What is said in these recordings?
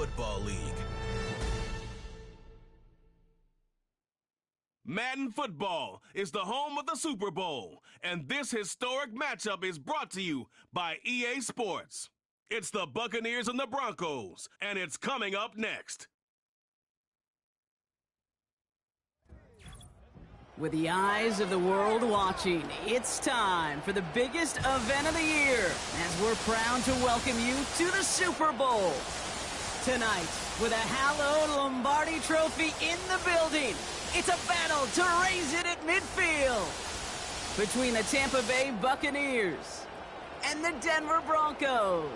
Football League. Madden Football is the home of the Super Bowl, and this historic matchup is brought to you by EA Sports. It's the Buccaneers and the Broncos, and it's coming up next. With the eyes of the world watching, it's time for the biggest event of the year, as we're proud to welcome you to the Super Bowl. Tonight, with a hallowed Lombardi trophy in the building, it's a battle to raise it at midfield between the Tampa Bay Buccaneers and the Denver Broncos.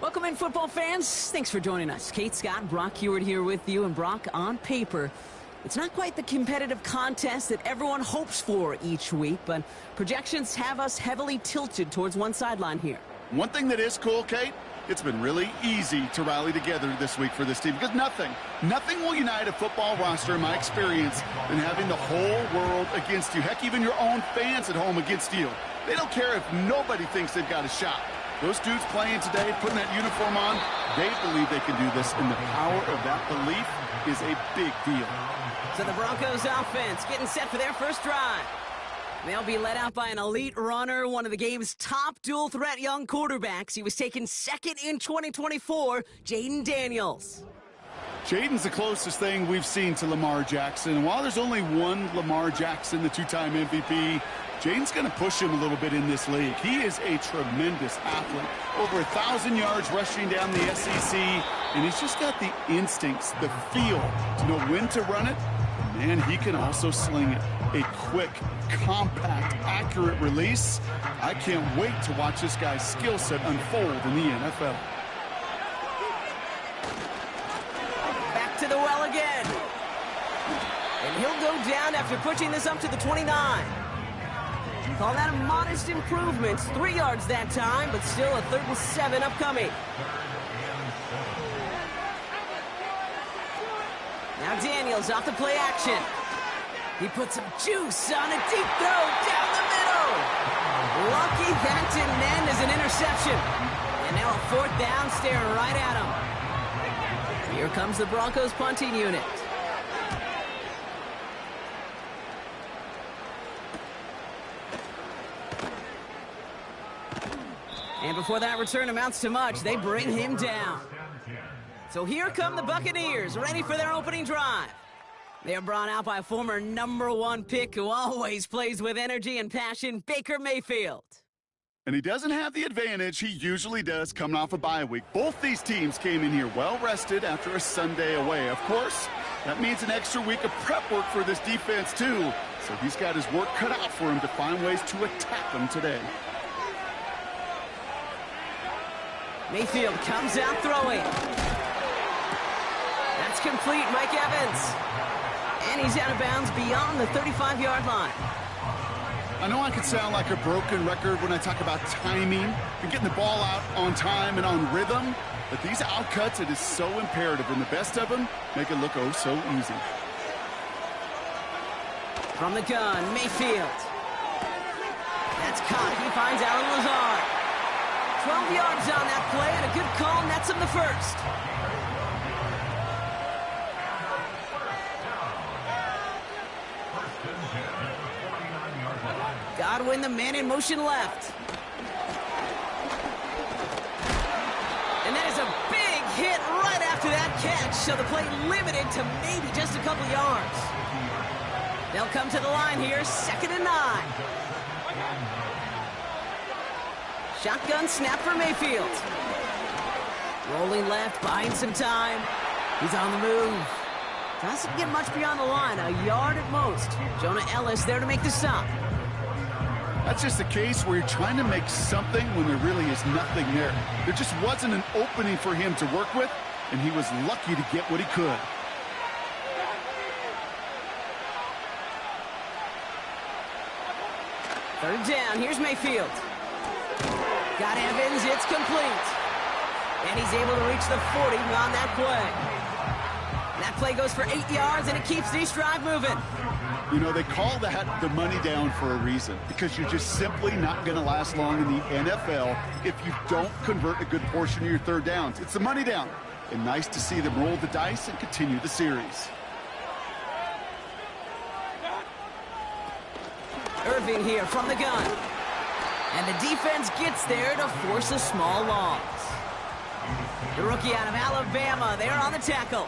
Welcome in, football fans. Thanks for joining us. Kate, Scott, Brock Hewitt here with you. And Brock, on paper, it's not quite the competitive contest that everyone hopes for each week, but projections have us heavily tilted towards one sideline here. One thing that is cool, Kate, it's been really easy to rally together this week for this team because nothing will unite a football roster, in my experience, than having the whole world against you. Heck, even your own fans at home against you. They don't care if nobody thinks they've got a shot. Those dudes playing today, putting that uniform on, they believe they can do this, and the power of that belief is a big deal. So the Broncos offense getting set for their first drive. They'll be led out by an elite runner, one of the game's top dual-threat young quarterbacks. He was taken second in 2024, Jayden Daniels. Jayden's the closest thing we've seen to Lamar Jackson. And while there's only one Lamar Jackson, the two-time MVP, Jayden's going to push him a little bit in this league. He is a tremendous athlete. Over 1,000 yards rushing down the SEC, and he's just got the instincts, the feel to know when to run it. And he can also sling it. A quick, compact, accurate release. I can't wait to watch this guy's skill set unfold in the NFL. Back to the well again. And he'll go down after pushing this up to the 29. Call that a modest improvement. 3 yards that time, but still a 3rd and 7 upcoming. Now Daniels off the play action. He puts some juice on a deep throw down the middle. Lucky that didn't end as an interception. And now a 4th down, staring right at him. Here comes the Broncos punting unit. And before that return amounts to much, they bring him down. So here come the Buccaneers, ready for their opening drive. They are brought out by a former #1 pick who always plays with energy and passion, Baker Mayfield. And he doesn't have the advantage he usually does coming off a bye week. Both these teams came in here well-rested after a Sunday away. Of course, that means an extra week of prep work for this defense, too. So he's got his work cut out for him to find ways to attack them today. Mayfield comes out throwing. That's complete, Mike Evans. And he's out of bounds beyond the 35-yard line. I know I could sound like a broken record when I talk about timing and getting the ball out on time and on rhythm, but these outcuts, it is so imperative, and the best of them make it look oh so easy. From the gun, Mayfield. That's caught. He finds Allen Lazard. 12 yards on that play, and a good call nets him the first. Godwin, the man in motion left. And that is a big hit right after that catch, so the play limited to maybe just a couple yards. They'll come to the line here, 2nd and 9. Shotgun snap for Mayfield. Rolling left, buying some time. He's on the move. Doesn't get much beyond the line, a yard at most. Jonah Ellis there to make the stop. That's just a case where you're trying to make something when there really is nothing there. There just wasn't an opening for him to work with, and he was lucky to get what he could. Third down, here's Mayfield. Got Evans, it's complete. And he's able to reach the 40 on that play. that play goes for 8 yards, and it keeps this drive moving. You know, they call that the money down for a reason, because you're just simply not going to last long in the NFL if you don't convert a good portion of your third downs. It's the money down. And nice to see them roll the dice and continue the series. Irving here from the gun. And the defense gets there to force a small loss. The rookie out of Alabama there on the tackle.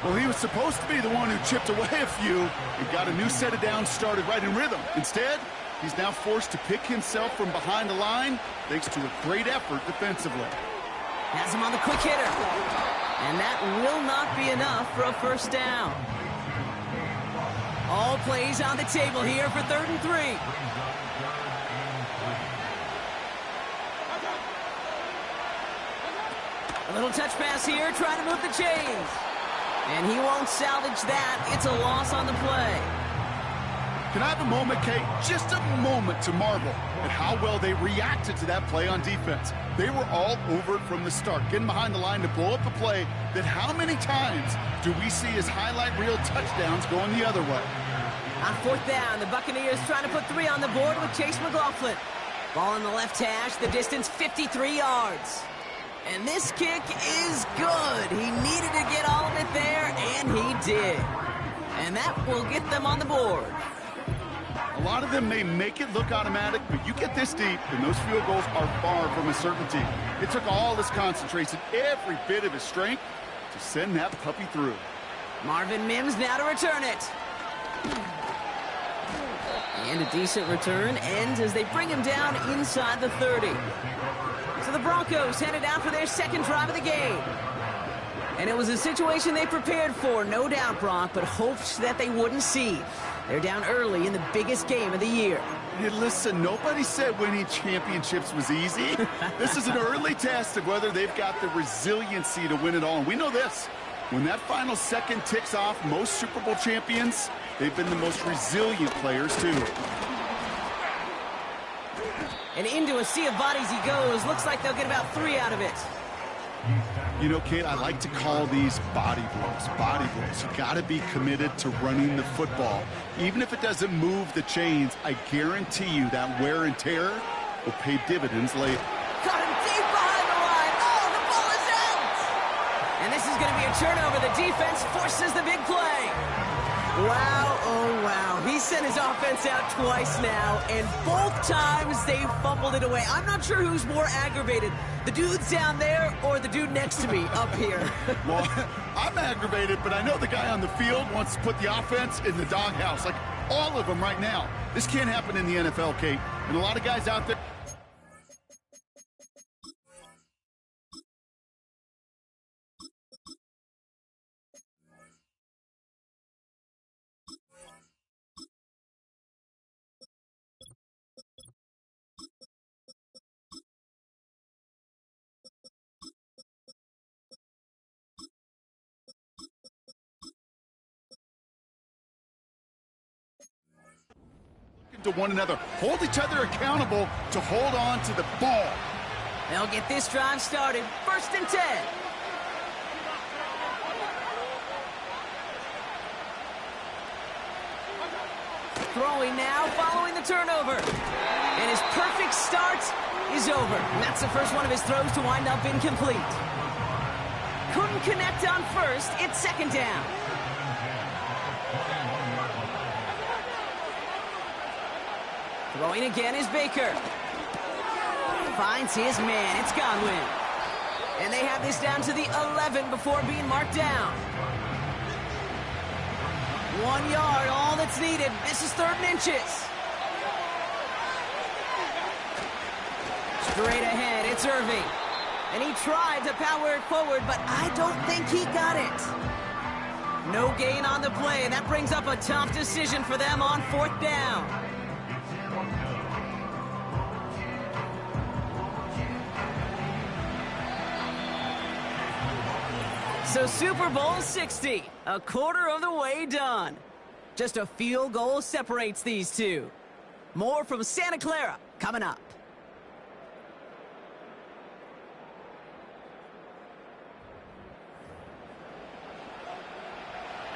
Well, he was supposed to be the one who chipped away a few and got a new set of downs started right in rhythm. Instead, he's now forced to pick himself from behind the line thanks to a great effort defensively. Has him on the quick hitter. And that will not be enough for a first down. All plays on the table here for 3rd and 3. A little touch pass here, trying to move the chains. And he won't salvage that. It's a loss on the play. Can I have a moment, Kate? Just a moment to marvel at how well they reacted to that play on defense. They were all over it from the start, getting behind the line to blow up a play that how many times do we see as highlight reel touchdowns going the other way? On 4th down, the Buccaneers trying to put 3 on the board with Chase McLaughlin. Ball in the left hash, the distance 53 yards. And this kick is good. He needed to get all of it there, and he did. And that will get them on the board. A lot of them may make it look automatic, but you get this deep, and those field goals are far from a certainty. It took all his concentration, every bit of his strength, to send that puppy through. Marvin Mims now to return it. And a decent return ends as they bring him down inside the 30. So the Broncos headed out for their 2nd drive of the game. And it was a situation they prepared for, no doubt, Brock, but hoped that they wouldn't see. They're down early in the biggest game of the year. Hey, listen, nobody said winning championships was easy. This is an early test of whether they've got the resiliency to win it all. And we know this. When that final second ticks off, most Super Bowl champions, they've been the most resilient players, too. And into a sea of bodies he goes. Looks like they'll get about 3 out of it. You know, Kate, I like to call these body blows. Body blows. You got to be committed to running the football. Even if it doesn't move the chains, I guarantee you that wear and tear will pay dividends later. Caught him deep behind the line. Oh, the ball is out! And this is going to be a turnover. The defense forces the big play. Wow, oh wow. He sent his offense out twice now, and both times they fumbled it away. I'm not sure who's more aggravated, the dudes down there or the dude next to me up here. Well, I'm aggravated, but I know the guy on the field wants to put the offense in the doghouse, like all of them right now. This can't happen in the NFL, Kate, and a lot of guys out there. To one another, hold each other accountable to hold on to the ball. They'll get this drive started. 1st and 10. Throwing now, following the turnover. And his perfect start is over. And that's the first one of his throws to wind up incomplete. Couldn't connect on 1st. It's 2nd down. Throwing again is Baker. Finds his man. It's Godwin. And they have this down to the 11 before being marked down. 1 yard, all that's needed. This is 3rd and inches. Straight ahead, it's Irving. And he tried to power it forward, but I don't think he got it. No gain on the play, and that brings up a tough decision for them on 4th down. So Super Bowl 60, a quarter of the way done. Just a field goal separates these two. More from Santa Clara coming up.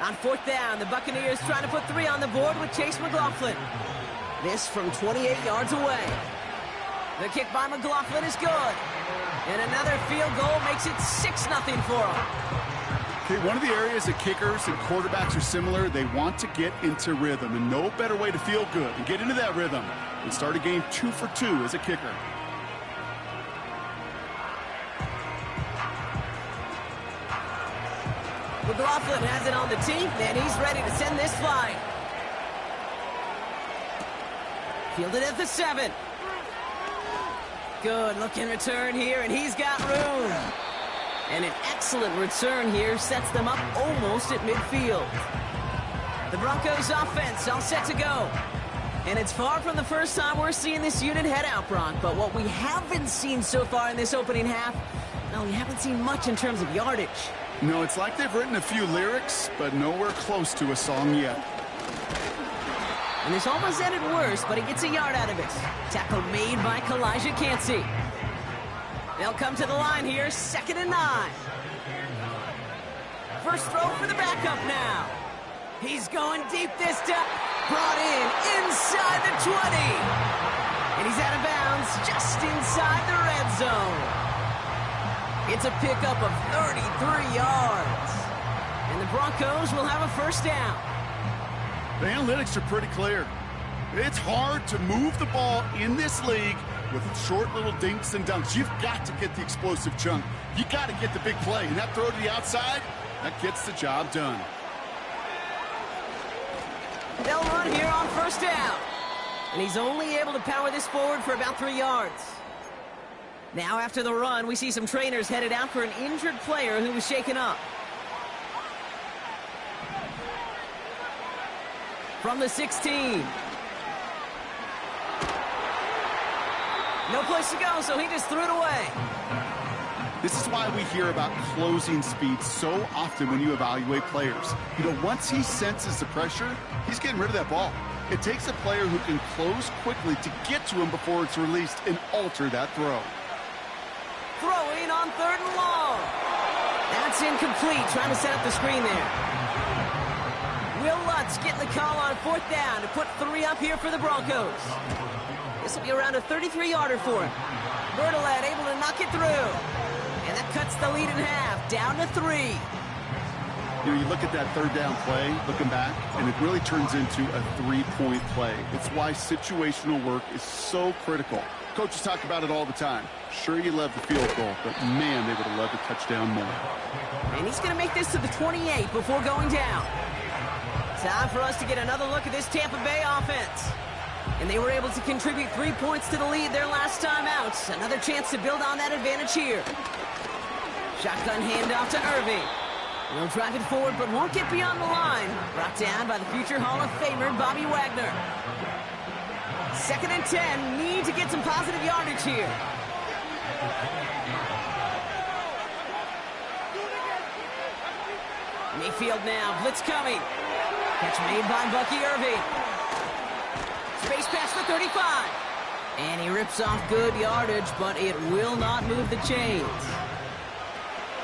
On fourth down, the Buccaneers trying to put 3 on the board with Chase McLaughlin. This from 28 yards away. The kick by McLaughlin is good. And another field goal makes it 6-0 for them. Okay, one of the areas that kickers and quarterbacks are similar, they want to get into rhythm. And no better way to feel good and get into that rhythm than start a game 2 for 2 as a kicker. McLaughlin has it on the tee, and he's ready to send this flying. Fielded at the 7. Good looking return here, and he's got room. And an excellent return here sets them up almost at midfield. The Broncos offense all set to go. And it's far from the first time we're seeing this unit head out, Bronc. But what we haven't seen so far in this opening half, no, we haven't seen much in terms of yardage. No, it's like they've written a few lyrics, but nowhere close to a song yet. And this almost ended worse, but he gets a yard out of it. Tackle made by Kalijah Cansey. They'll come to the line here, 2nd and 9. First throw for the backup now. He's going deep this time. Brought in inside the 20. And he's out of bounds just inside the red zone. It's a pickup of 33 yards. And the Broncos will have a first down. The analytics are pretty clear. It's hard to move the ball in this league with short little dinks and dunks. You've got to get the explosive chunk. You got to get the big play. And that throw to the outside, that gets the job done. They'll run here on first down. And he's only able to power this forward for about 3 yards. Now after the run, we see some trainers headed out for an injured player who was shaken up. From the 16. No place to go, so he just threw it away. This is why we hear about closing speed so often when you evaluate players. You know, once he senses the pressure, he's getting rid of that ball. It takes a player who can close quickly to get to him before it's released and alter that throw. Throwing on 3rd and long. That's incomplete, trying to set up the screen there. Will Lutz getting the call on 4th down to put 3 up here for the Broncos. This will be around a 33-yarder for him. Bertolet able to knock it through. And that cuts the lead in half, down to 3. You know, you look at that 3rd down play, looking back, and it really turns into a 3-point play. It's why situational work is so critical. Coaches talk about it all the time. Sure, you love the field goal, but man, they would have loved a touchdown more. And he's going to make this to the 28 before going down. Time for us to get another look at this Tampa Bay offense. And they were able to contribute 3 points to the lead their last time out. Another chance to build on that advantage here. Shotgun handoff to Irving. They'll drive it forward, but won't get beyond the line. Brought down by the future Hall of Famer, Bobby Wagner. 2nd and 10. Need to get some positive yardage here. Mayfield now. Blitz coming. Catch made by Bucky Irving. Space pass for 35. And he rips off good yardage, but it will not move the chains.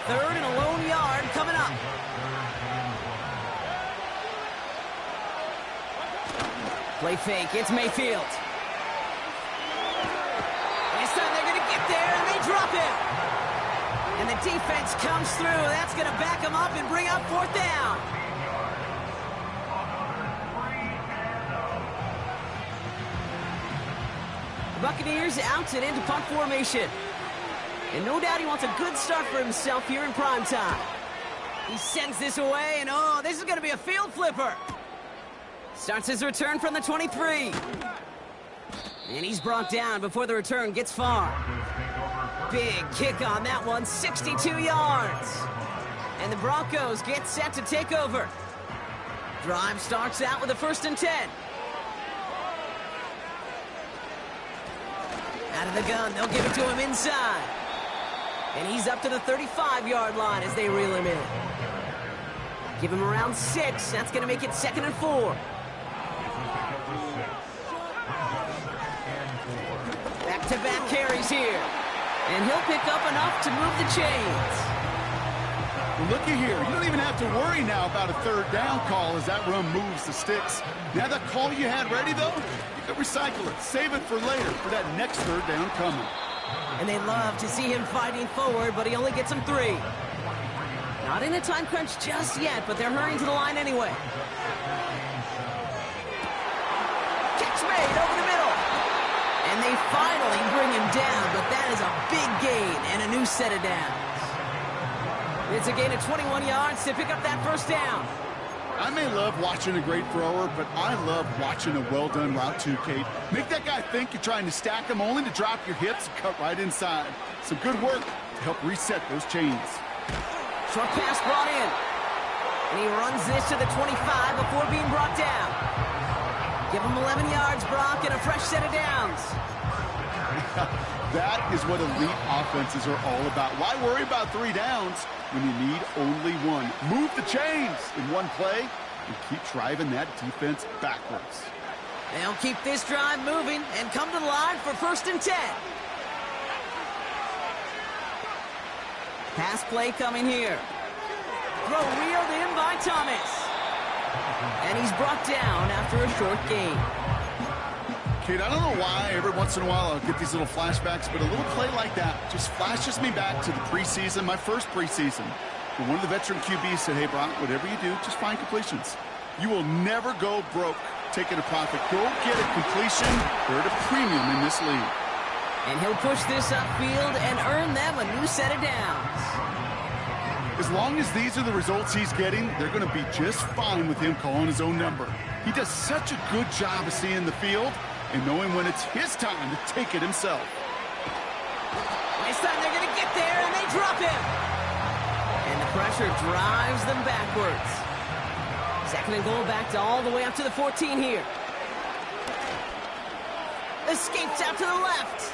3rd and a lone yard coming up. Play fake. It's Mayfield. This time they're going to get there, and they drop it. And the defense comes through. That's going to back them up and bring up 4th down. The Buccaneers out and into punt formation. And no doubt he wants a good start for himself here in prime time. He sends this away, and oh, this is going to be a field flipper. Starts his return from the 23. And he's brought down before the return gets far. Big kick on that one, 62 yards. And the Broncos get set to take over. Drive starts out with a 1st and 10. Out of the gun, they'll give it to him inside. And he's up to the 35-yard line as they reel him in. Give him around 6. That's going to make it 2nd and 4. Back-to-back carries here. And he'll pick up enough to move the chains. Well, looky here. You don't even have to worry now about a third down call as that run moves the sticks. Now that call you had ready, though, you can recycle it. Save it for later for that next third down coming. And they love to see him fighting forward, but he only gets them 3. Not in a time crunch just yet, but they're hurrying to the line anyway. Catch made over the middle. And they finally bring him down, but that is a big gain and a new set of downs. It's a gain of 21 yards to pick up that first down. I may love watching a great thrower, but I love watching a well-done route too, Kate. Make that guy think you're trying to stack him only to drop your hips and cut right inside. Some good work to help reset those chains. Short pass brought in. And he runs this to the 25 before being brought down. Give him 11 yards, Brock, and a fresh set of downs. That is what elite offenses are all about. Why worry about 3 downs when you need only 1? Move the chains in one play and keep driving that defense backwards. They'll keep this drive moving and come to the line for 1st and 10. Pass play coming here. Throw reeled in by Thomas. And he's brought down after a short gain. Kate, I don't know why every once in a while I'll get these little flashbacks, but a little play like that just flashes me back to the preseason, my first preseason. When one of the veteran QBs said, hey, Brock, whatever you do, just find completions. You will never go broke taking a profit. Go get a completion. They're at a premium in this league. And he'll push this upfield and earn them a new set of downs. As long as these are the results he's getting, they're going to be just fine with him calling his own number. He does such a good job of seeing the field and knowing when it's his time to take it himself. This time they're going to get there, and they drop him. And the pressure drives them backwards. 2nd and goal back to all the way up to the 14 here. Escapes out to the left.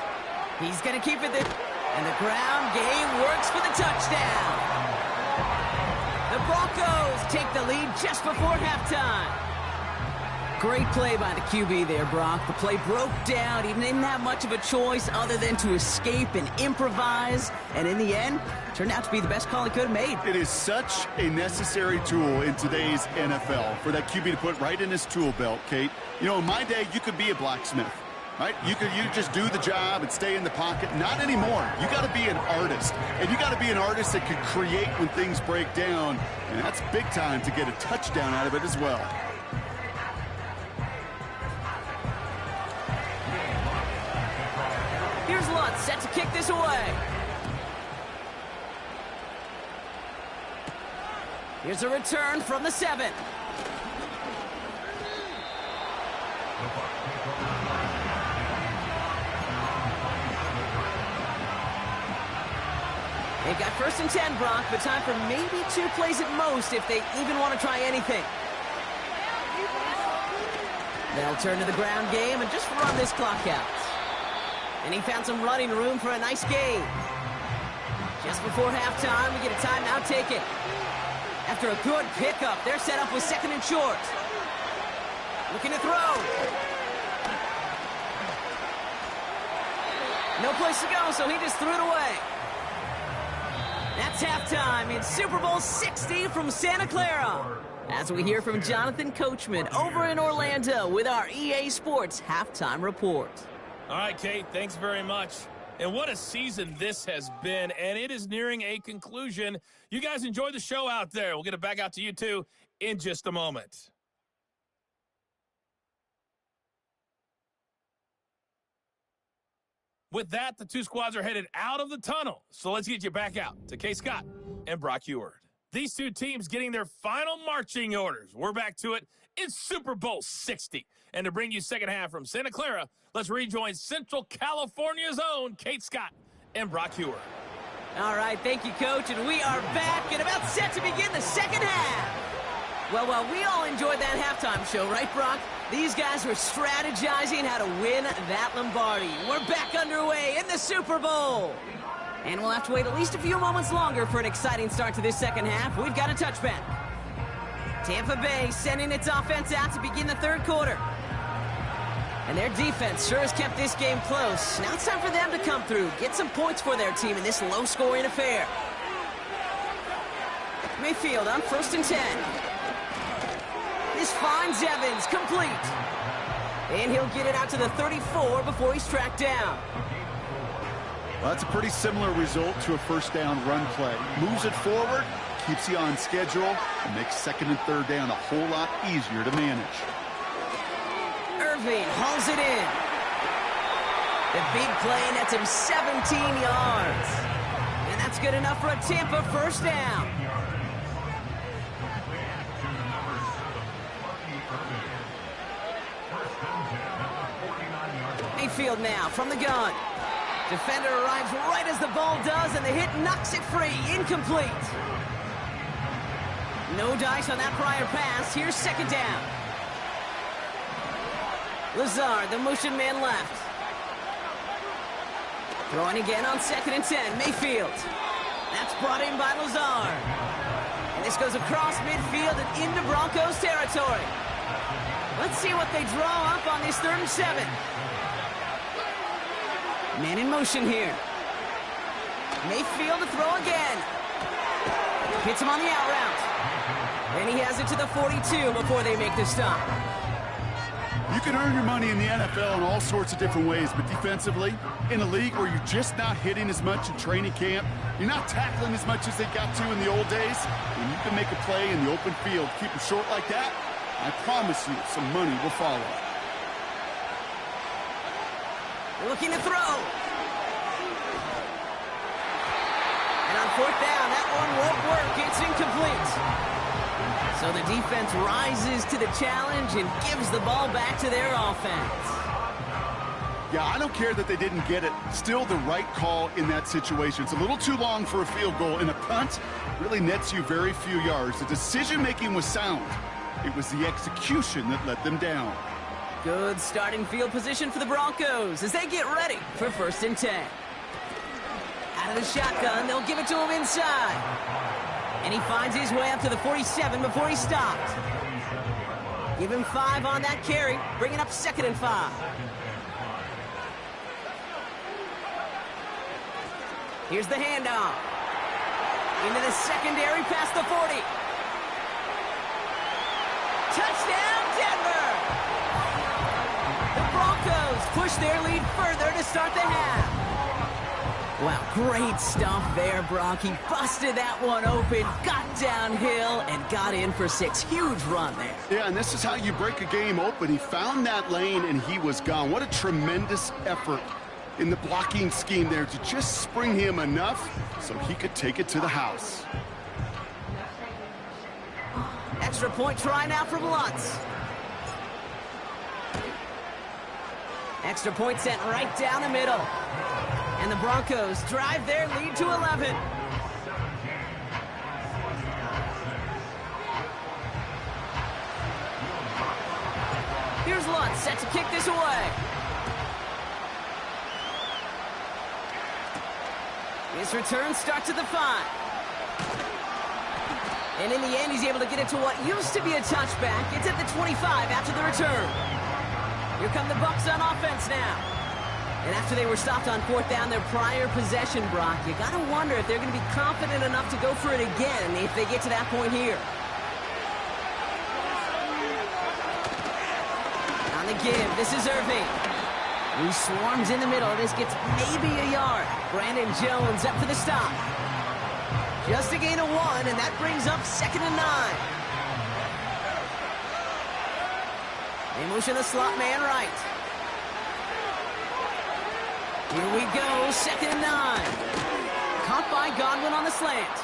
He's going to keep it there. And the ground game works for the touchdown. The Broncos take the lead just before halftime. Great play by the QB there, Brock. The play broke down. He didn't have much of a choice other than to escape and improvise. And in the end, turned out to be the best call he could have made. It is such a necessary tool in today's NFL for that QB to put right in his tool belt, Kate. You know, in my day, you could be a blacksmith, right? You just do the job and stay in the pocket. Not anymore. You got to be an artist. And you got to be an artist that can create when things break down. And that's big time to get a touchdown out of it as well. Here's Lutz set to kick this away. Here's a return from the 7. They've got 1st and 10, Brock, but time for maybe 2 plays at most if they even want to try anything. They'll turn to the ground game and just run this clock out. And he found some running room for a nice gain. Just before halftime, we get a timeout taken. After a good pickup, they're set up with 2nd and short. Looking to throw. No place to go, so he just threw it away. That's halftime in Super Bowl 60 from Santa Clara. As we hear from Jonathan Coachman over in Orlando with our EA Sports Halftime Report. All right, Kate, thanks very much. And what a season this has been, and it is nearing a conclusion. You guys enjoy the show out there. We'll get it back out to you, too, in just a moment. With that, the 2 squads are headed out of the tunnel. So let's get you back out to Kay Scott and Brock Eward. These 2 teams getting their final marching orders. We're back to it. It's Super Bowl 60. And to bring you second half from Santa Clara, let's rejoin Central California's own Kate Scott and Brock Eward. All right, thank you, Coach. And we are back and about set to begin the second half. Well, we all enjoyed that halftime show, right, Brock? These guys were strategizing how to win that Lombardi. We're back underway in the Super Bowl. And we'll have to wait at least a few moments longer for an exciting start to this second half. We've got a touchback. Tampa Bay sending its offense out to begin the 3rd quarter. And their defense sure has kept this game close. Now it's time for them to come through, get some points for their team in this low-scoring affair. Mayfield on 1st and 10. This finds Evans, complete. And he'll get it out to the 34 before he's tracked down. Well, that's a pretty similar result to a first down run play. Moves it forward, keeps you on schedule, and makes 2nd and 3rd down a whole lot easier to manage. Irving hauls it in. The big play nets him 17 yards. And that's good enough for a Tampa first down. Mayfield now from the gun. Defender arrives right as the ball does, and the hit knocks it free. Incomplete. No dice on that prior pass. Here's 2nd down. Lazard, the motion man left. Throwing again on 2nd and 10. Mayfield. That's brought in by Lazard. And this goes across midfield and into Broncos territory. Let's see what they draw up on this 3rd and 7. Man in motion here. Mayfield to throw again. Hits him on the out route. And he has it to the 42 before they make the stop. You can earn your money in the NFL in all sorts of different ways, but defensively, in a league where you're just not hitting as much in training camp, you're not tackling as much as they got to in the old days, when you can make a play in the open field, keep them short like that, I promise you some money will follow. Looking to throw. And on 4th down, that one won't work. It's incomplete. So the defense rises to the challenge and gives the ball back to their offense. Yeah, I don't care that they didn't get it. Still the right call in that situation. It's a little too long for a field goal, and a punt really nets you very few yards. The decision-making was sound. It was the execution that let them down. Good starting field position for the Broncos as they get ready for 1st and 10. Out of the shotgun, they'll give it to him inside. And he finds his way up to the 47 before he stopped. Give him 5 on that carry, bringing up 2nd and 5. Here's the handoff. Into the secondary past the 40. Touchdown, Denver! The Broncos push their lead further to start the half. Wow, great stuff there, Brock. He busted that one open, got downhill, and got in for 6. Huge run there. Yeah, and this is how you break a game open. He found that lane, and he was gone. What a tremendous effort in the blocking scheme there to just spring him enough so he could take it to the house. Extra point try now from Lutz. Extra point sent right down the middle. And the Broncos drive their lead to 11. Here's Lutz set to kick this away. His return starts at the 5. And in the end, he's able to get it to what used to be a touchback. It's at the 25 after the return. Here come the Bucs on offense now. And after they were stopped on 4th down, their prior possession, Brock, you got to wonder if they're going to be confident enough to go for it again if they get to that point here. On the give, this is Irving. He swarms in the middle. This gets maybe a yard. Brandon Jones up for the stop. Just a gain of 1, and that brings up 2nd and 9. They motion the slot man right. Here we go, 2nd and 9. Caught by Godwin on the slant.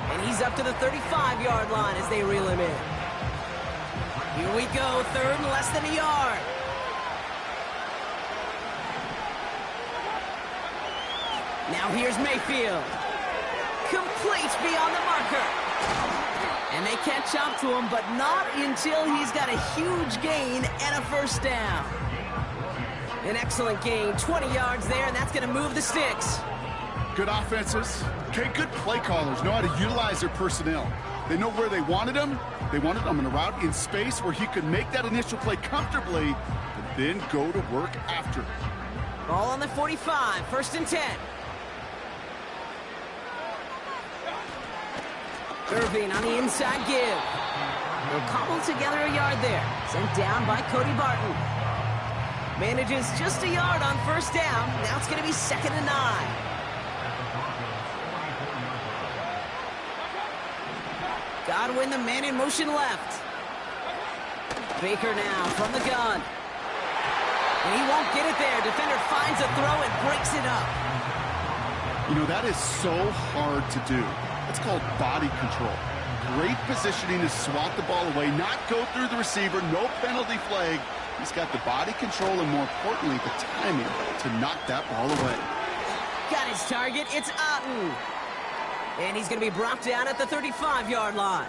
And he's up to the 35-yard line as they reel him in. Here we go, 3rd and less than a yard. Now here's Mayfield. Complete beyond the marker. And they catch up to him, but not until he's got a huge gain and a first down. An excellent gain, 20 yards there, and that's going to move the sticks. Good offenses. Okay, good play callers know how to utilize their personnel. They know where they wanted him. They wanted him in a route in space where he could make that initial play comfortably, but then go to work after. Ball on the 45, 1st and 10. Irving on the inside give. They'll cobble together a yard there. Sent down by Cody Barton. Manages just a yard on first down. Now it's going to be 2nd and 9. Godwin, the man in motion left. Baker now from the gun. And he won't get it there. Defender finds a throw and breaks it up. You know, that is so hard to do. It's called body control. Great positioning to swat the ball away, not go through the receiver, no penalty flag. He's got the body control and, more importantly, the timing to knock that ball away. Got his target. It's Otten. And he's going to be brought down at the 35-yard line.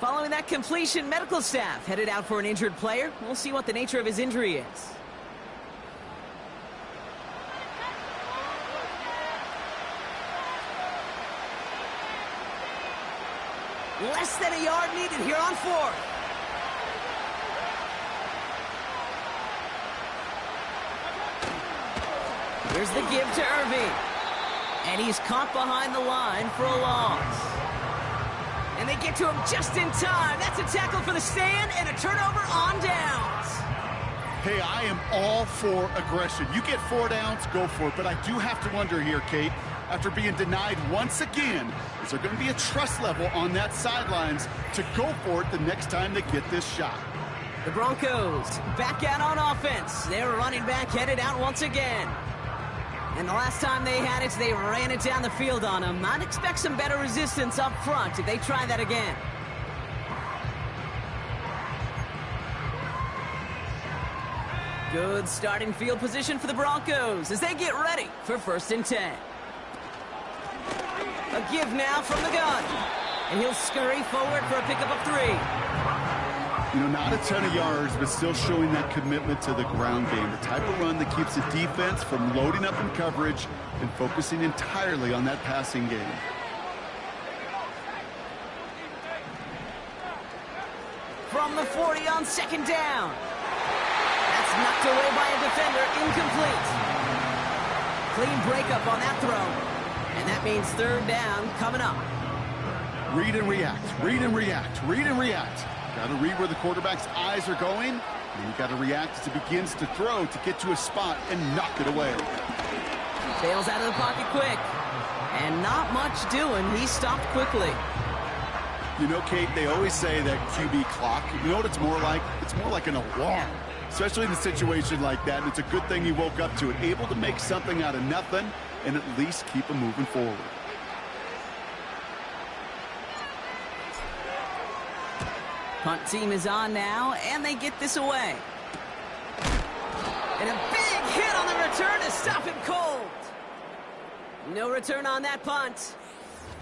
Following that completion, medical staff headed out for an injured player. We'll see what the nature of his injury is. Less than a yard needed here on 4th. Here's the give to Irving. And he's caught behind the line for a loss. And they get to him just in time. That's a tackle for the stand and a turnover on downs. Hey, I am all for aggression. You get 4 downs, go for it. But I do have to wonder here, Kate, after being denied once again, is there going to be a trust level on that sidelines to go for it the next time they get this shot? The Broncos back out on offense. Their running back headed out once again. And the last time they had it, they ran it down the field on him. I'd expect some better resistance up front if they try that again. Good starting field position for the Broncos as they get ready for 1st and 10. A give now from the gun. And he'll scurry forward for a pickup of 3. You know, not a ton of yards, but still showing that commitment to the ground game. The type of run that keeps the defense from loading up in coverage and focusing entirely on that passing game. From the 40 on 2nd down. That's knocked away by a defender, incomplete. Clean breakup on that throw. And that means 3rd down coming up. Read and react, read and react, read and react. Got to read where the quarterback's eyes are going, and you got to react as it begins to throw to get to a spot and knock it away. Bails out of the pocket quick. And not much doing. He stopped quickly. You know, Kate, they always say that QB clock, you know what it's more like? It's more like an alarm, especially in a situation like that. And it's a good thing he woke up to it, able to make something out of nothing and at least keep him moving forward. Punt team is on now, and they get this away. And a big hit on the return to stop him cold. No return on that punt.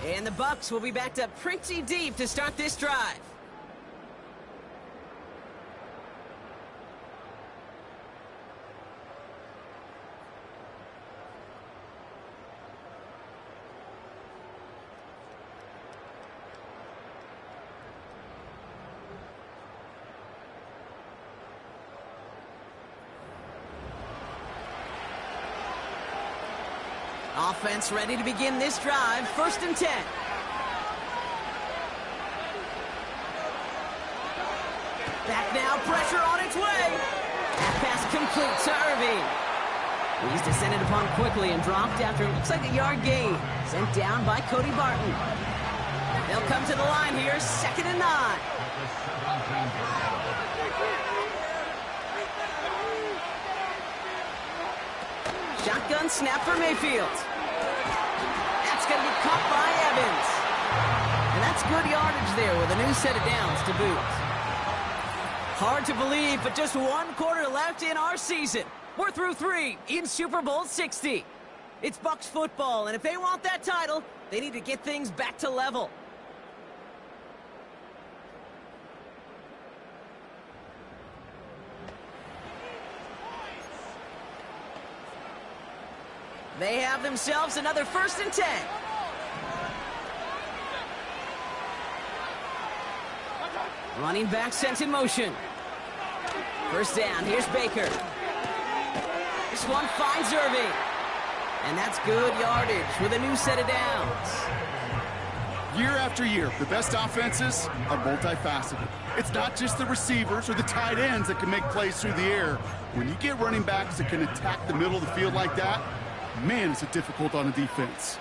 And the Bucs will be backed up pretty deep to start this drive. Offense ready to begin this drive. 1st and 10. Back now, pressure on its way. That pass complete to Irving. He's descended upon quickly and dropped after it looks like a yard gain. Sent down by Cody Barton. They'll come to the line here, 2nd and 9. Shotgun snap for Mayfield. That's going to be caught by Evans. And that's good yardage there with a new set of downs to boot. Hard to believe, but just 1 quarter left in our season. We're through 3 in Super Bowl 60. It's Bucs football, and if they want that title, they need to get things back to level. They have themselves another 1st and 10. Running back sent in motion. 1st down, here's Baker. This one finds Irving. And that's good yardage with a new set of downs. Year after year, the best offenses are multifaceted. It's not just the receivers or the tight ends that can make plays through the air. When you get running backs that can attack the middle of the field like that, man, is it difficult on a defense.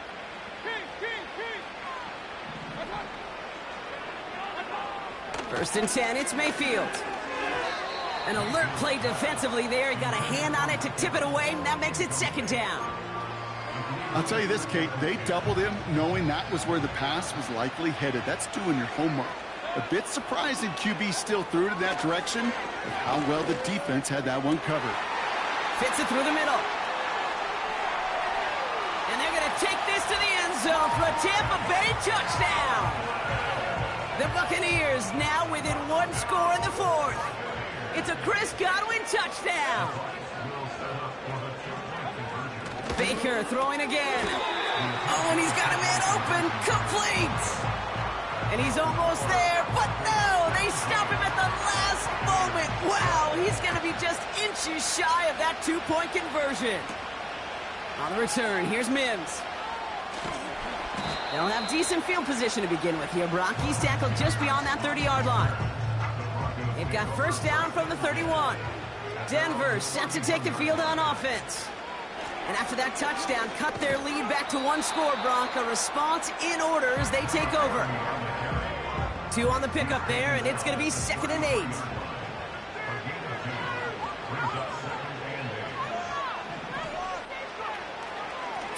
First and 10, it's Mayfield. An alert play defensively there. He got a hand on it to tip it away, and that makes it second down. I'll tell you this, Kate, they doubled him knowing that was where the pass was likely headed. That's doing your homework. A bit surprising QB still threw it in that direction, but how well the defense had that one covered. Fits it through the middle. And they're going to take this to the end zone for a Tampa Bay touchdown. The Buccaneers now within one score in the fourth. It's a Chris Godwin touchdown. Baker throwing again. Oh, and he's got a man open. Complete. And he's almost there, but no, they stop him at the last moment. Wow, he's going to be just inches shy of that two-point conversion. On the return, here's Mims. They'll have decent field position to begin with here, Brock. He's tackled just beyond that 30-yard line. They've got first down from the 31. Denver set to take the field on offense. And after that touchdown, cut their lead back to one score, Brock. A response in order as they take over. 2 on the pickup there, and it's going to be 2nd and 8.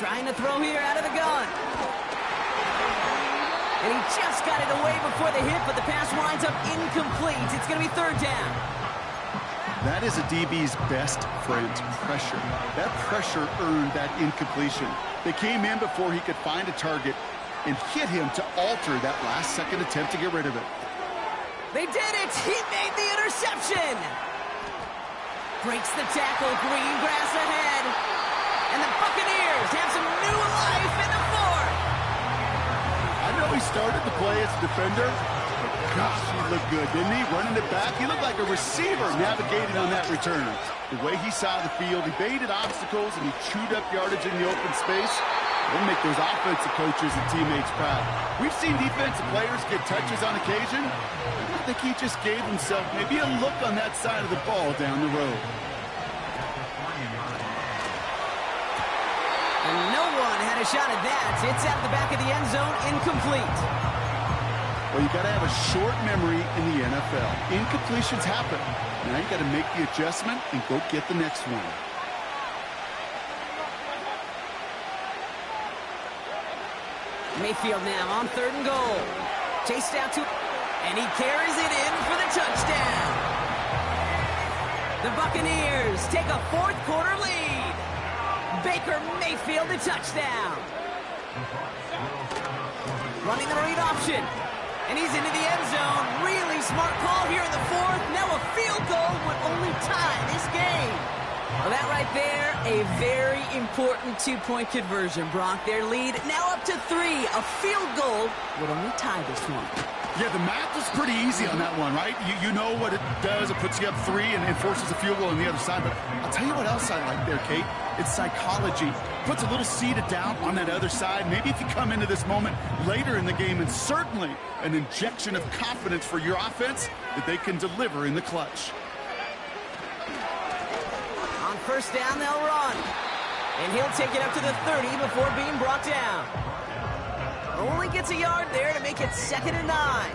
Trying to throw here out of the gun. And he just got it away before the hit, but the pass winds up incomplete. It's going to be 3rd down. That is a DB's best friend, pressure. That pressure earned that incompletion. They came in before he could find a target and hit him to alter that last-second attempt to get rid of it. They did it! He made the interception! Breaks the tackle, green grass ahead. And the Buccaneers have some new life in the fourth. I know he started the play as a defender, but gosh, he looked good, didn't he? Running it back, he looked like a receiver navigating on that return. The way he saw the field, he baited obstacles and he chewed up yardage in the open space. It'll make those offensive coaches and teammates proud. We've seen defensive players get touches on occasion. I think he just gave himself maybe a look on that side of the ball down the road. And no one had a shot at that. It's out the back of the end zone, incomplete. Well, you got to have a short memory in the NFL. Incompletions happen. Now you got to make the adjustment and go get the next one. Mayfield now on 3rd and goal. Chased out to, and he carries it in for the touchdown. The Buccaneers take a fourth-quarter lead. Baker Mayfield, the touchdown. Running the read option. And he's into the end zone. Really smart call here in the fourth. Now a field goal would only tie this game. Well, that right there, a very important two-point conversion, Brock. Their lead now up to 3. A field goal would only tie this one. Yeah, the math is pretty easy on that one, right? You know what it does. It puts you up 3 and forces a field goal on the other side. But I'll tell you what else I like there, Kate. It's psychology. Puts a little seed of doubt on that other side. Maybe if you come into this moment later in the game, and certainly an injection of confidence for your offense that they can deliver in the clutch. On first down, they'll run. And he'll take it up to the 30 before being brought down. Only gets a yard there to make it 2nd and 9.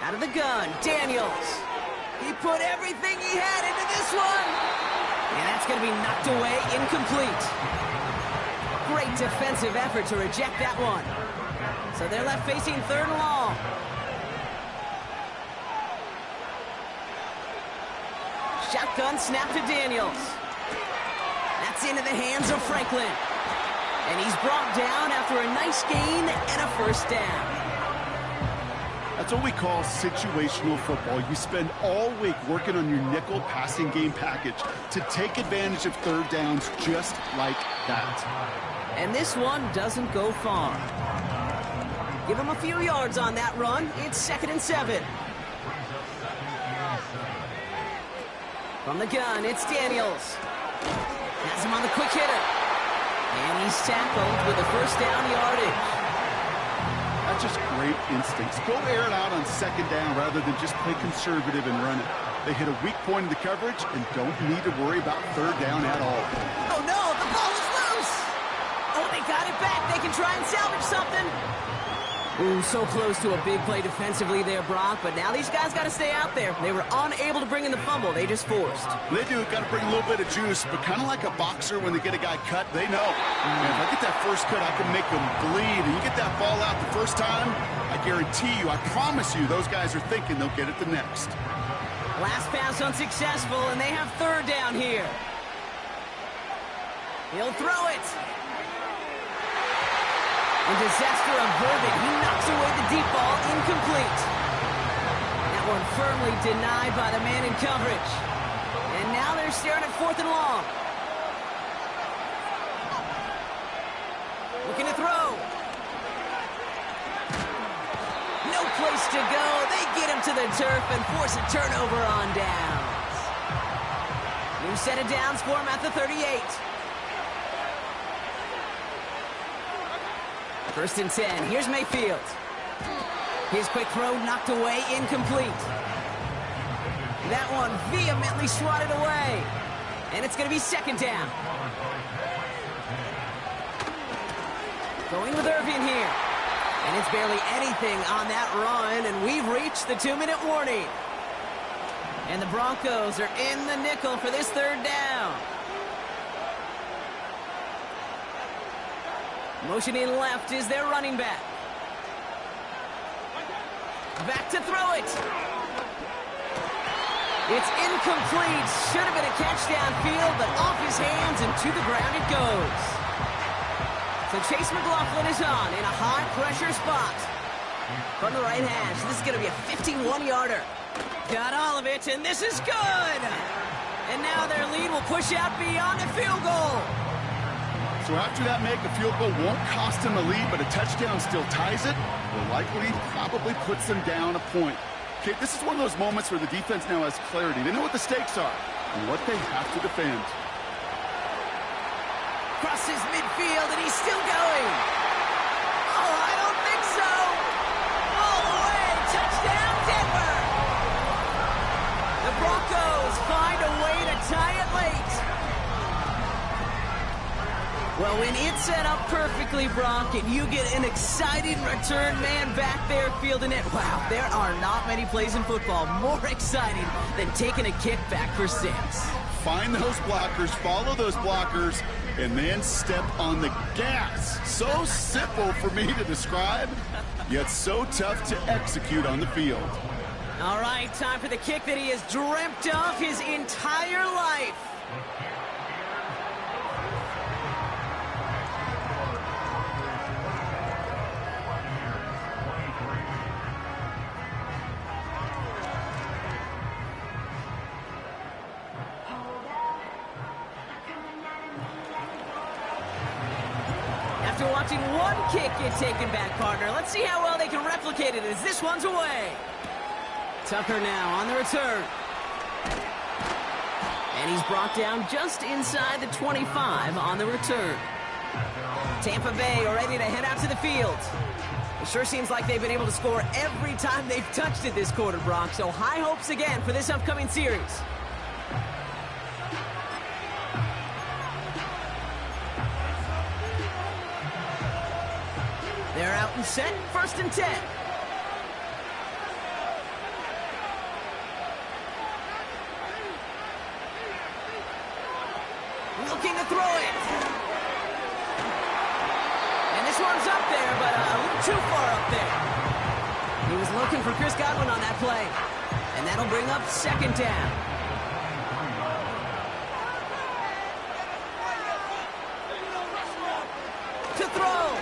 Out of the gun, Daniels. He put everything he had into this one. And that's going to be knocked away, incomplete. Great defensive effort to reject that one. So they're left facing 3rd and long. Shotgun snap to Daniels. That's into the hands of Franklin. And he's brought down after a nice gain and a first down. I That's what we call situational football. You spend all week working on your nickel passing game package to take advantage of third downs just like that. And this one doesn't go far. Give him a few yards on that run. It's 2nd and 7. From the gun, it's Daniels. Has him on the quick hitter. And he's tackled with a first down yardage. That's just great instincts. Go air it out on 2nd down rather than just play conservative and run it. They hit a weak point in the coverage and don't need to worry about 3rd down at all. Oh no, the ball is loose! Oh, they got it back. They can try and salvage something. Ooh, so close to a big play defensively there, Brock, but now these guys got to stay out there. They were unable to bring in the fumble. They just forced. They do. Got to bring a little bit of juice, but kind of like a boxer when they get a guy cut, they know. Man, if I get that first cut, I can make them bleed. And you get that ball out the first time, I guarantee you, I promise you, those guys are thinking they'll get it the next. Last pass unsuccessful, and they have 3rd down here. He'll throw it. And disaster averted. He knocks away the deep ball, incomplete. That one firmly denied by the man in coverage. And now they're staring at 4th and long. Looking to throw. No place to go. They get him to the turf and force a turnover on downs. New set of downs for him at the 38. 1st and 10. Here's Mayfield. His quick throw knocked away, incomplete. That one vehemently swatted away. And it's going to be 2nd down. Going with Irvin here. And it's barely anything on that run, and we've reached the 2-minute warning. And the Broncos are in the nickel for this 3rd down. Motioning left is their running back. Back to throw it. It's incomplete. Should have been a catch downfield, but off his hands and to the ground it goes. So Chase McLaughlin is on in a high-pressure spot. From the right hash, this is going to be a 51-yarder. Got all of it, and this is good. And now their lead will push out beyond the field goal. So after that make, a field goal won't cost them a lead, but a touchdown still ties it. Will likely probably puts them down a point. Okay, this is one of those moments where the defense now has clarity. They know what the stakes are and what they have to defend. Crosses midfield, and he's still going. Oh, I don't think so. All the way. Touchdown, Denver. The Broncos find a way to tie it late. Well, when it's set up perfectly, Brock, and you get an exciting return man back there fielding it, wow, there are not many plays in football more exciting than taking a kick back for 6. Find those blockers, follow those blockers, and then step on the gas. So simple for me to describe, yet so tough to execute on the field. All right, time for the kick that he has dreamt of his entire life. After watching one kick get taken back, partner, let's see how well they can replicate it as this one's away. Tucker now on the return. And he's brought down just inside the 25 on the return. Tampa Bay are ready to head out to the field. It sure seems like they've been able to score every time they've touched it this quarter, Brock. So high hopes again for this upcoming series. They're out and set, 1st and 10. Looking to throw it. And this one's up there, but a little too far up there. He was looking for Chris Godwin on that play. And that'll bring up 2nd down. To throw.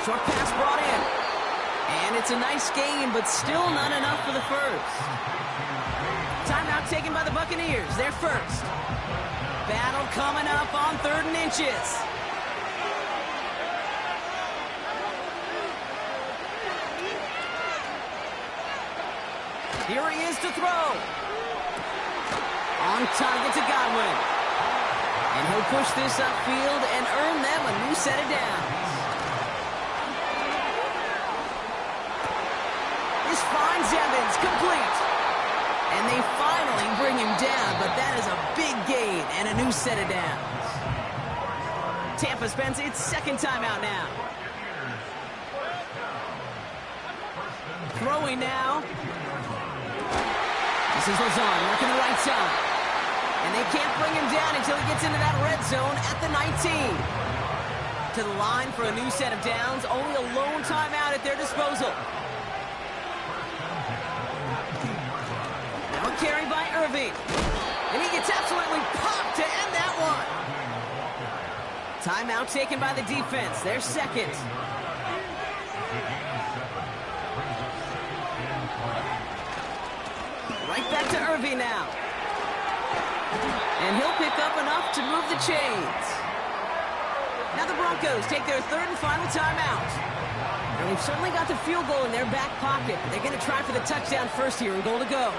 Short pass brought in. And it's a nice gain, but still not enough for the first. Timeout taken by the Buccaneers. They're first. Battle coming up on 3rd and inches. Here he is to throw. On target to Godwin. And he'll push this upfield and earn them a new set of downs. This finds Evans complete. And they finally bring him down, but that is a big gain and a new set of downs. Tampa spends its 2nd timeout now. Throwing now. This is Lazard working the right side. And they can't bring him down until he gets into that red zone at the 19. To the line for a new set of downs. Only a lone timeout at their disposal. Now a carry by Irving. And he gets absolutely popped to end that one. Timeout taken by the defense. Their 2nd. Right back to Irving now. And he'll pick up enough to move the chains. Now the Broncos take their 3rd and final timeout. And they've certainly got the field goal in their back pocket. They're going to try for the touchdown first here and goal to go.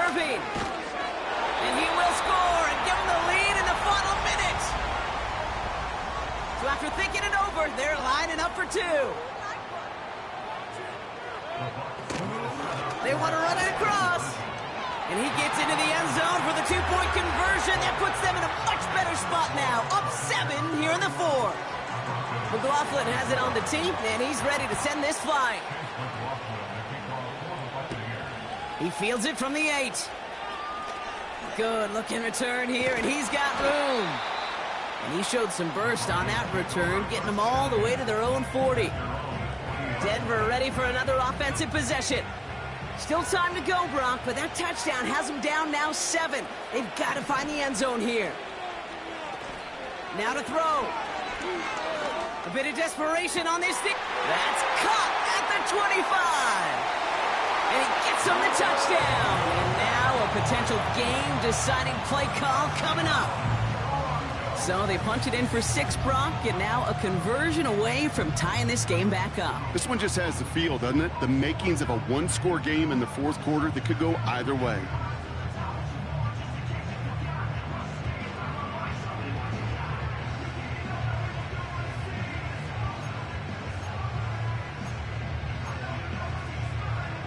Irving. And he will score and give them the lead in the final minute. So after thinking it over, they're lining up for 2. They want to run it across. And he gets into the end zone for the 2-point conversion. That puts them in a much better spot now. Up 7 here in the 4th. McLaughlin has it on the team, and he's ready to send this flying. He fields it from the 8. Good looking return here, and he's got room. And he showed some burst on that return, getting them all the way to their own 40. Denver ready for another offensive possession. Still time to go, Brock, but that touchdown has them down now 7. They've got to find the end zone here. Now to throw. A bit of desperation on this thing. That's caught at the 25. And he gets them the touchdown. And now a potential game-deciding play call coming up. So they punch it in for 6, Brock, and now a conversion away from tying this game back up. This one just has the feel, doesn't it? The makings of a one-score game in the 4th quarter that could go either way.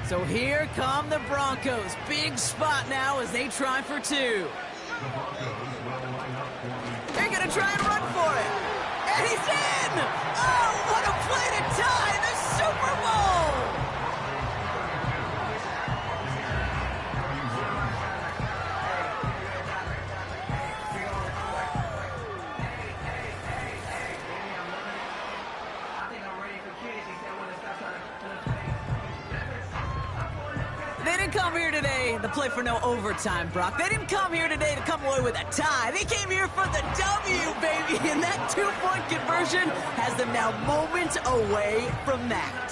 So here come the Broncos. Big spot now as they try for 2. They're going to try and run for it. And he's in! Oh, what a play to tie the Super Bowl! They didn't come here today to play for no overtime, Brock. They didn't come here today to come away with a tie. They came here for the W, baby. And that 2-point conversion has them now moments away from that.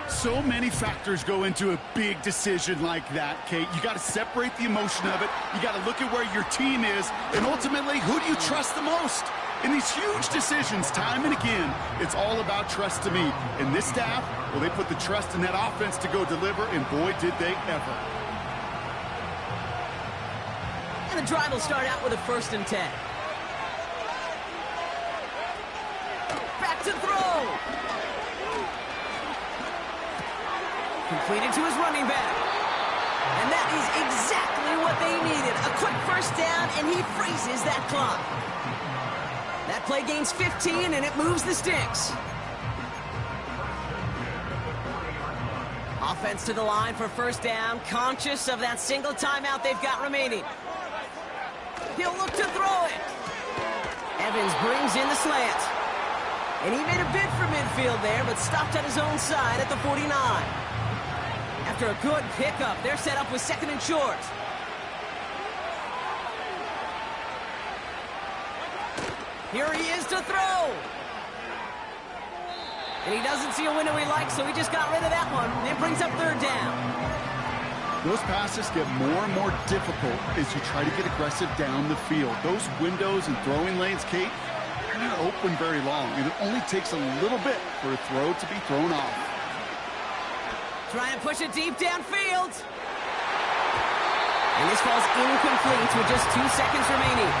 So many factors go into a big decision like that, Kate. You got to separate the emotion of it. You got to look at where your team is. And ultimately, who do you trust the most? In these huge decisions, time and again, it's all about trust to me. And this staff, well, they put the trust in that offense to go deliver, and boy, did they ever. And the drive will start out with a 1st and 10. Back to throw. Completed to his running back. And that is exactly what they needed. A quick 1st down, and he freezes that clock. That play gains 15, and it moves the sticks. Offense to the line for 1st down, conscious of that single timeout they've got remaining. He'll look to throw it. Evans brings in the slant. And he made a bid for midfield there, but stopped on his own side at the 49. After a good pickup, they're set up with 2nd and short. Here he is to throw. And he doesn't see a window he likes, so he just got rid of that one. It brings up third down. Those passes get more and more difficult as you try to get aggressive down the field. Those windows and throwing lanes, Kate, they're not open very long. And it only takes a little bit for a throw to be thrown off. Try and push it deep downfield. And this falls incomplete with just 2 seconds remaining.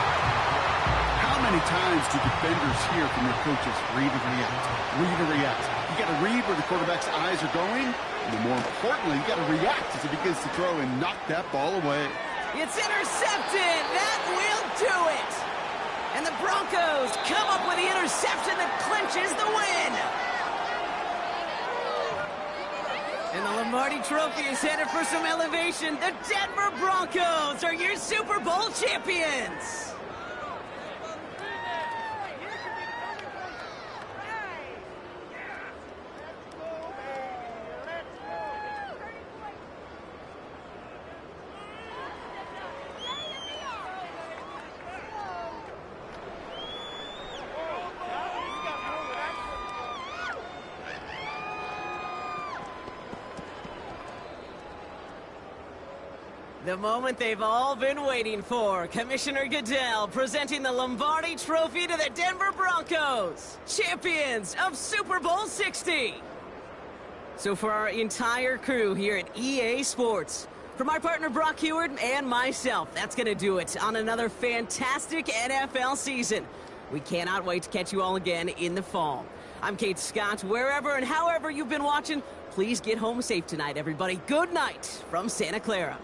How many times do defenders hear from their coaches, read and react, read and react? You got to read where the quarterback's eyes are going, and then more importantly, you got to react as he begins to throw and knock that ball away. It's intercepted. That will do it. And the Broncos come up with the interception that clinches the win. And the Lombardi Trophy is headed for some elevation. The Denver Broncos are your Super Bowl champions. The moment they've all been waiting for. Commissioner Goodell presenting the Lombardi Trophy to the Denver Broncos, champions of Super Bowl 60. So for our entire crew here at EA Sports, for my partner Brock Heward and myself, that's going to do it on another fantastic NFL season. We cannot wait to catch you all again in the fall. I'm Kate Scott. Wherever and however you've been watching, please get home safe tonight, everybody. Good night from Santa Clara.